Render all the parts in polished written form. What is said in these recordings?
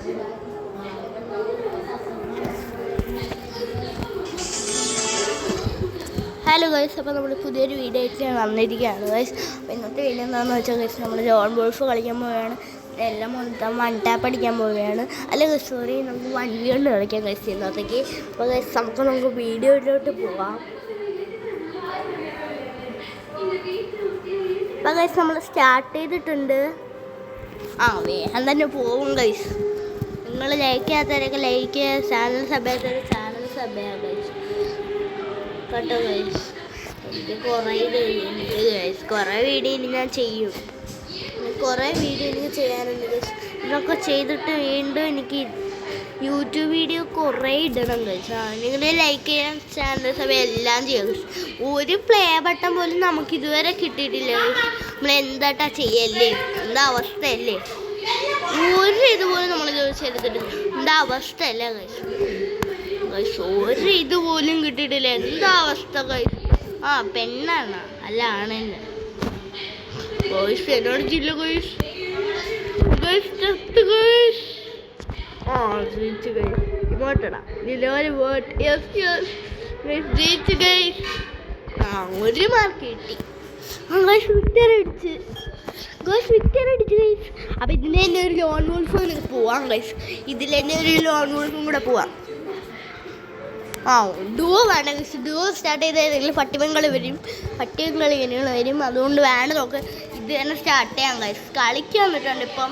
Hello guys, അപ്പോൾ നമ്മൾ പുതിയൊരു വീഡിയോ ആയിട്ട് വന്നിരിക്കുകയാണ് ഗൈസ്. അപ്പോൾ ഇന്നത്തെ വീഡിയോ എന്താണെന്ന് വെച്ചാൽ ഗൈസ്, നമ്മൾ ജോൺ ഗോൾഫ് കളിക്കാൻ പോവുകയാണ്. എല്ലാം മൊത്തം വൺ ടാപ്പ് അടിക്കാൻ പോവുകയാണ്. അല്ല ഗൈസ്, സോറി, നമുക്ക് 1v കൊണ്ട് കളിക്കാം ഗൈസ് ഇന്നത്തേക്ക്. അപ്പോൾ ഗൈസ് നമുക്ക് വീഡിയോയിലോട്ട് പോവാം. അപ്പോൾ ഗൈസ് നമ്മൾ സ്റ്റാർട്ട് ചെയ്തിട്ടുണ്ട്. വേഗം തന്നെ പോവും ഗൈസ്. നിങ്ങൾ ലൈക്ക് ചെയ്യാത്തവരൊക്കെ ലൈക്ക് ചെയ്യുക, ചാനൽ സബ് ചെയ്യാത്തവർ ചാനൽ സബ് ചെയ്യാം ഗൈസ് കേട്ടോ ഗൈസ്. എനിക്ക് കുറേ വീഡിയോ ഇനി ഞാൻ ചെയ്യും. കുറേ വീഡിയോ എനിക്ക് ചെയ്യാനുണ്ട് ഗൈസ്. ഇതൊക്കെ ചെയ്തിട്ട് വീണ്ടും എനിക്ക് യൂട്യൂബ് വീഡിയോ കുറേ ഇടണം ഗൈസ്. നിങ്ങൾ ലൈക്ക് ചെയ്യാൻ, ചാനൽ സബ് എല്ലാം ചെയ്യാം ഗൈസ്. ഒരു പ്ലേ ബട്ടൺ പോലും നമുക്ക് ഇതുവരെ കിട്ടിയിട്ടില്ല ഗൈസ്. നമ്മൾ എന്താട്ടാ ചെയ്യല്ലേ, എന്താ അവസ്ഥയല്ലേ, ഒരു ഇതുപോലും നമ്മൾ ചെയ്തിട്ടില്ല. എന്താ അവസ്ഥയല്ലേ ഗൈസ്. ഒരു ഇതുപോലും കിട്ടിയിട്ടില്ല. എന്താ അവസ്ഥ ഗൈസ്. പെണ്ണാണ്, അല്ല ആണെന്നെ ഗൈസ്. എന്നോട് ജില്ല ഗൈസ്. ജയിച്ചു ഗൈസ്. ഇങ്ങോട്ടടാ നിലവാര വോട്ട്. ജയിച്ചു ഗൈസ്. ഒരു മാർക്ക് കിട്ടി ഗൈസ്. വിക്ടർ അടിച്ച് ഗൈസ്. അപ്പം ഇതിന് തന്നെ ഒരു ലോൺ വോൾഫും പോവാം ഗൈസ്. ഇതിൽ തന്നെ ഒരു ലോൺ വോൾഫും കൂടെ പോവാം. ഡുവോ വേണം ഗൈസ്. ഡുവോ സ്റ്റാർട്ട് ചെയ്തെങ്കിൽ പട്ടിമംഗളി വരും. അതുകൊണ്ട് വേണം നമുക്ക് ഇത് തന്നെ സ്റ്റാർട്ട് ചെയ്യാം ഗൈസ്. കളിക്കാൻ വന്നിട്ടുണ്ട് ഇപ്പം.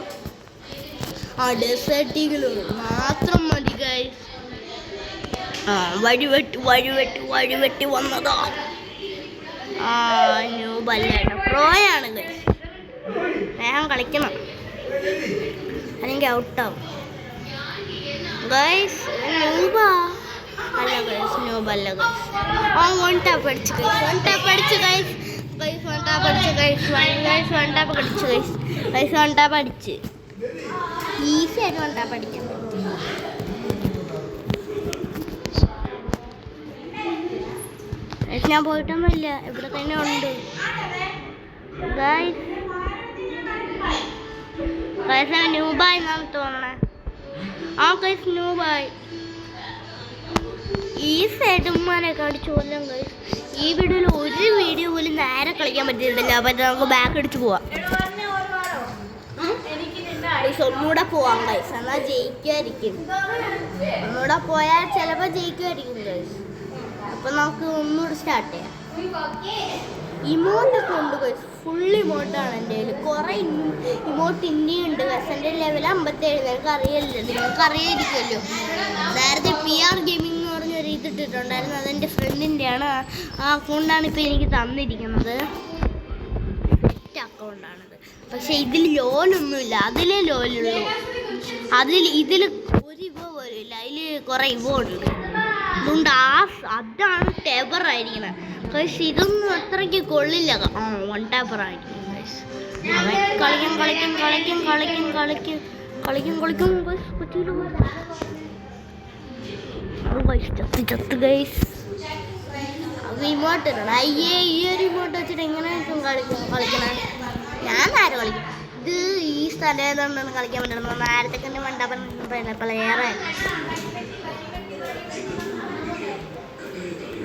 ഡെസേർട്ടികൾ മാത്രം മതി ഗൈസ്. വഴിവെട്ടി വന്നതാ. ന്യൂബല്ലാണ്, പ്രോയാണ് ഗൈസ്. വേഗം കളിക്കണം, അല്ലെങ്കിൽ ഔട്ടാവും ഗൈസ്. ന്യൂബാ അല്ല ഗൈസ്, ന്യൂബല്ല ഗൈസ്. വൺ ടാപ്പ് അടിച്ചു ഗൈസ്. ഈസി ആയിട്ട് വൺ ടാപ്പ് അടിക്കാൻ പറ്റും. ഞാൻ പോയിട്ടൊന്നുമില്ല, ഇവിടെ തന്നെ ഉണ്ട് ഗൈസ്. ന്യൂബായി എന്നാണ് തോന്നണേ. ഗൈസ് ന്യൂബായി. ഈ സൈഡന്മാരൊക്കെ അടിച്ചു കൊല്ലം ഗൈസ്. ഈ വീഡിയോയിൽ ഒരു വീഡിയോ പോലും നേരെ കളിക്കാൻ പറ്റിയിട്ടില്ല. അപ്പം നമുക്ക് ബാക്ക് അടിച്ച് പോവാം. ഒന്നുകൂടെ പോവാം ഗൈസ്, എന്നാൽ ജയിക്കുമായിരിക്കും. ഒന്നുകൂടെ പോയാൽ ചിലപ്പോൾ ജയിക്കുമായിരിക്കും ഗൈസ്. അപ്പം നമുക്ക് ഒന്നുകൂടെ സ്റ്റാർട്ട് ചെയ്യാം. ഇമോട്ടൊക്കെ ഉണ്ട് ഗൈസ്. ഫുൾ ഇമോട്ടാണ് എൻ്റെ കയ്യിൽ. കുറേ ഇമോട്ട് ഇനിയുണ്ട് ഗൈസ്. എൻ്റെ ലെവൽ 57. നിങ്ങൾക്ക് അറിയായിരിക്കുമല്ലോ. നേരത്തെ PR ഗെയിമിംഗ് എന്ന് പറഞ്ഞൊരു ഇതിട്ടിട്ടുണ്ടായിരുന്നു. അതെൻ്റെ ഫ്രണ്ടിൻ്റെയാണ്. ആ അക്കൗണ്ടാണ് ഇപ്പോൾ എനിക്ക് തന്നിരിക്കുന്നത്. സെറ്റ് അക്കൗണ്ടാണിത്. പക്ഷേ ഇതിൽ ലോനൊന്നുമില്ല. അതിലേ ലോനുള്ളൂ. ഇതിൽ ഒരു ഇവ പോലുമില്ല. അതിൽ കുറേ ഇവ ഉണ്ട്. അതുകൊണ്ട് അതാണ് ടെബറായിരിക്കുന്നത് ഗൈസ്. ഇതൊന്നും അത്രയ്ക്ക് കൊള്ളില്ല. വൺ ടാപ്പറായിരിക്കും ഗൈസ്. കളിക്കും ചത്ത് ഗൈസ്. അത് ഇമോട്ട് ഇടണം. ഈ ഒരു ഇമോട്ട് വെച്ചിട്ട് എങ്ങനെ കളിക്കണേ? ഞാൻ ആര് കളിക്കും? ഇത് ഈ സ്ഥലം ഏതുകൊണ്ടാണ് കളിക്കാൻ പറ്റുന്നത്. നേരത്തെ തന്നെ വണ്ടാപ്പൻ പ്ലെയറെ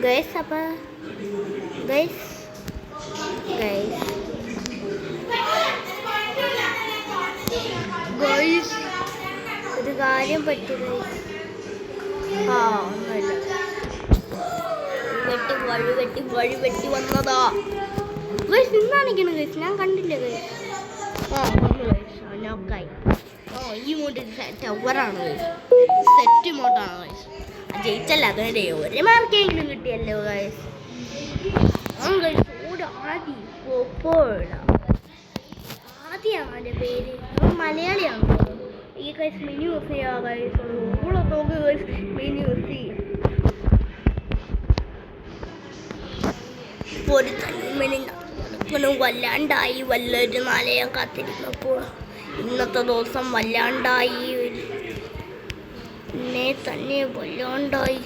ഗൈസ്. അപ്പം ഗൈസ് ഒരു കാര്യം പറ്റും ഗൈസ്. ഒന്നുമില്ല. വഴിവെട്ടി വന്നതാ ഗൈസ്. നിന്നാണിക്കണ ഗൈസ്, ഞാൻ കണ്ടില്ല ഗൈസ്. നോക്കായി. ഈ മോട്ട് ടവറാണ് ഗൈസ്. സെറ്റ് മോട്ടാണ് ഗൈസ്. ജയിച്ചല്ല, അതുകൊണ്ട് ഒരു മാർക്കെങ്കിലും കിട്ടിയല്ലോ ഗൈസ്. ആദ്യമാണ് എൻ്റെ പേര്. മലയാളിയാണ് ഈ ഗൈസ്. മിനി യൂസ് ചെയ്യാം ഗൈസ്. നോക്ക് ഗൈസ്, മിനി യൂസ് ചെയ്യും. ഒരു തലമുറ വല്ലാണ്ടായി. വല്ലൊരു നാളെയും കാത്തിരുന്നപ്പോൾ ഇന്നത്തെ ദിവസം വല്ലാണ്ടായി. എന്നെ തന്നെ വല്ലാണ്ടായി.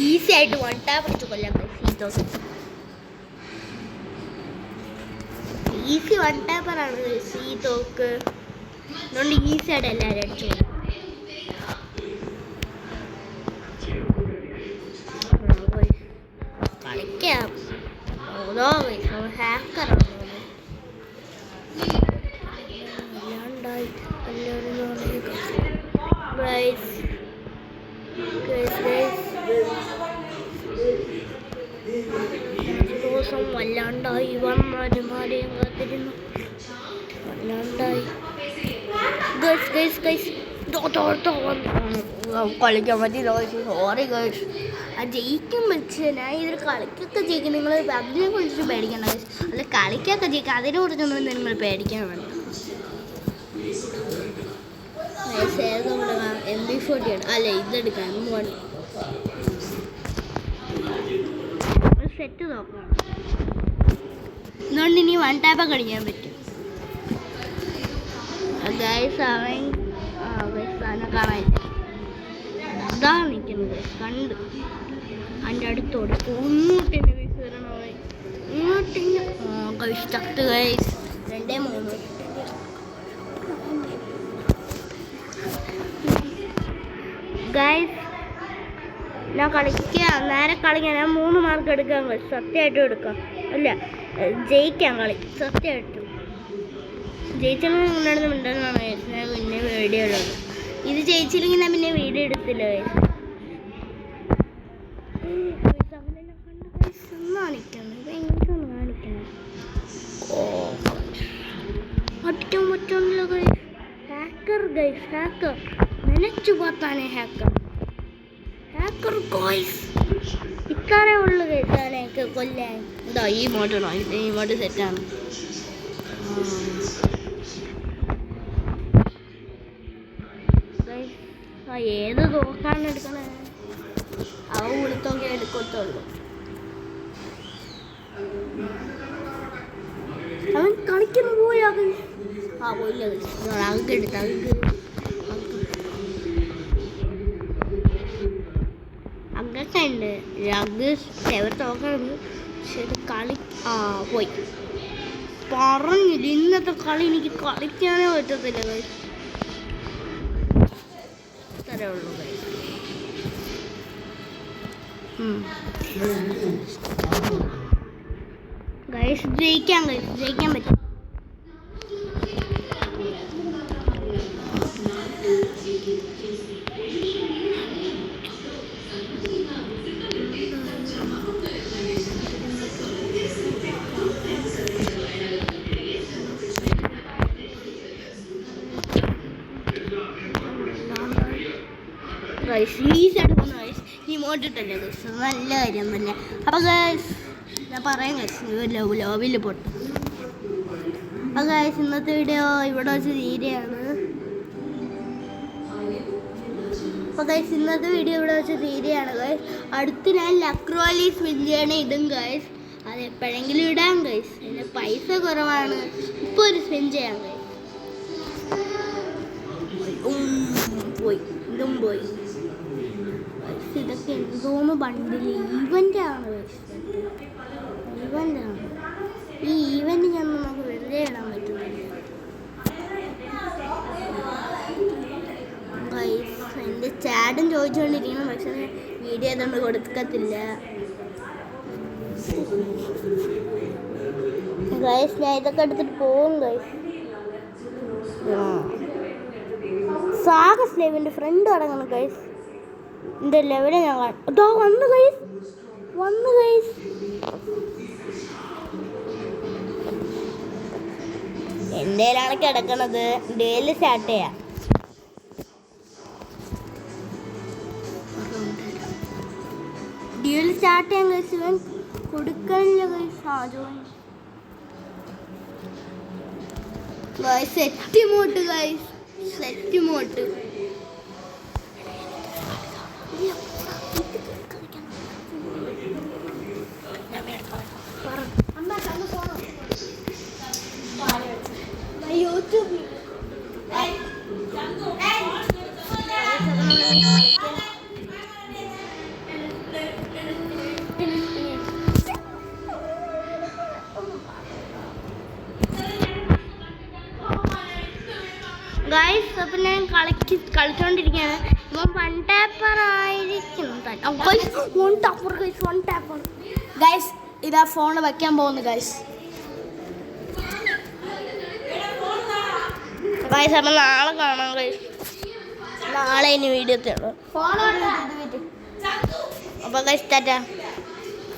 ഈസി ആയിട്ട് വൺ ടാപ്പ് അടിച്ച് കൊല്ലാൻ ഗൈസ്. ഈസി വൺ ടാപ്പറാണ് ഗൈസ് ഈ തോക്ക്. അതുകൊണ്ട് ഈസി ആയിട്ട് എല്ലാവരും അടിച്ചു. ഹാക്കറാണ്. ദിവസം വല്ലാണ്ടായി വന്നാലും ആരെയും കാത്തിരുന്നു വല്ലാണ്ടായി. കളിക്കാൻ പറ്റില്ല. Sorry guys. ജയിക്കും. പക്ഷേ ഞാൻ ഇതിൽ കളിക്കൊക്കെ ജയിക്കും. നിങ്ങൾ അതിനെ കുറിച്ച് പേടിക്കണ്ട. അല്ല കളിക്കൊക്കെ ജയിക്കും. അതിനെ കുറിച്ചൊന്നും നിങ്ങൾ പേടിക്കാൻ വേണ്ട. MB40 ആണ്. അല്ല ഇതെടുക്കാം. M1 സെറ്റ് നോക്കണം. അതുകൊണ്ട് ഇനി 1 ടാപ്പൊക്കെ അടിക്കാൻ പറ്റും. ഗൈസ് അവൻ കാണാനില്ല. ഇതാണ് നിൽക്കുന്നത്. കണ്ട് അതിൻ്റെ അടുത്തോട് ഇങ്ങോട്ടെന്നെ പൈസ തരണം. അവൻ ഇങ്ങോട്ടെന്നെ ഗൈസ് ചത്ത്. Guys 2-3 guys. ഞാൻ കളിക്കാം. നേരെ കളിക്കാൻ ഞാൻ 3 മാർക്ക് എടുക്കാം. ഗൈസ് സത്യമായിട്ടും എടുക്കാം. അല്ല ജയിക്കാം കളി സത്യമായിട്ടും. ജയിച്ചാൽ നിങ്ങളുടെ മിണ്ടെന്നാണ് ഞാൻ പിന്നെ വീഡിയോ ഉള്ളത്. ഇത് ജയിച്ചില്ലെങ്കിൽ ഞാൻ പിന്നെ വീഡിയോ എടുത്തില്ല. അടിക്കാൻ പറ്റുന്നില്ല ഗൈസ്. Hacker guys. ഹാക്കർ നനച്ചു പോത്താനേ ഹാക്കർ. ഹാക്കർ ഗൈസ് ഇത്രേ ഉള്ളു ഗൈസ്. എനിക്ക് കൊല്ലാൻ ഇതാ ഈ മോട്ടാണോ? ഈ മോട്ട് സെറ്റാണ്. ഏത് തോക്കാണ് എടുക്കണേ? അവ വിളിത്തോക്കെ എടുക്കത്തുള്ളൂ. അവൻ കളിക്കുന്നു. പോയി പോയില്ല. അഗ് എടുത്ത അഗൊക്കെ ഉണ്ട്. അഗ് എവർ തോക്കുന്നുണ്ട്. പക്ഷെ കളി പോയി. പറഞ്ഞില്ല ഇന്നത്തെ കളി എനിക്ക് കളിക്കാനേ പറ്റത്തില്ല. ഉള്ളൂ ഗൈസ്. ജയിക്കാൻ പറ്റും. ഇമോട്ടിട്ടല്ലേ ഗൈസ്. നല്ല കാര്യം തന്നെ. അപ്പോൾ ഗൈസ് ഞാൻ പറയാം ഗൈസ് ലോബിൽ പൊട്ടും. അപ്പോൾ ഗൈസ് ഇന്നത്തെ വീഡിയോ ഇവിടെ വെച്ച് തീരെയാണ്. ഗൈസ് അടുത്ത് ഞാൻ ലക്രോലി സ്പിൻ ചെയ്യണേ ഇടും ഗൈസ്. അത് എപ്പോഴെങ്കിലും ഇടാം ഗൈസ്. എൻ്റെ പൈസ കുറവാണ്. ഇപ്പോൾ ഒരു സ്പിൻ ചെയ്യാം ഗൈസ്. പോയി. ഇതും പോയി. ഇതൊക്കെ എന്തോന്ന് ബണ്ടിൽ ഈവൻ്റാണ്. ഈ ഈവൻ്റ് ഞാൻ നമുക്ക് വെറുതെ ഇടാൻ പറ്റുന്നില്ല ഗൈസ്. എൻ്റെ ചാറ്റും ചോദിച്ചുകൊണ്ടിരിക്കണം. പക്ഷെ വീഡിയോ അതുകൊണ്ട് കൊടുക്കത്തില്ല ഗൈസ്. ഞാൻ ഇതൊക്കെ എടുത്തിട്ട് പോകും ഗൈസ്. സാഗസ് ലൈവിൻ്റെ ഫ്രണ്ട് അടങ്ങണം ഗൈസ്. എൻ്റെ ലെവല് ഞാൻ അതോ വന്നു ഗൈസ്. എന്തേലാണ് കിടക്കണത്? ഡെയിലി സ്റ്റാർട്ട് ചെയ്യാം. ഗൈസ്. ഇവൻ കൊടുക്കണില്ല ഗൈസ്. സെറ്റ് മോട്ട് ഗൈസ്. YouTube guys. അപ്പം ഞാൻ കളിച്ചോണ്ടിരിക്കുകയാണ്. ഇപ്പം 1 ടാപ്പർ ആയിരിക്കും. ഗൈസ് ഇതാ ഫോൺ വെക്കാൻ പോകുന്നു ഗൈസ്. ഗൈസ് അപ്പം നാളെ കാണാം ഗൈസ്. നാളെ ഇനി വീഡിയോ തരണം. അപ്പോൾ ഗൈസ് ടാറ്റാ.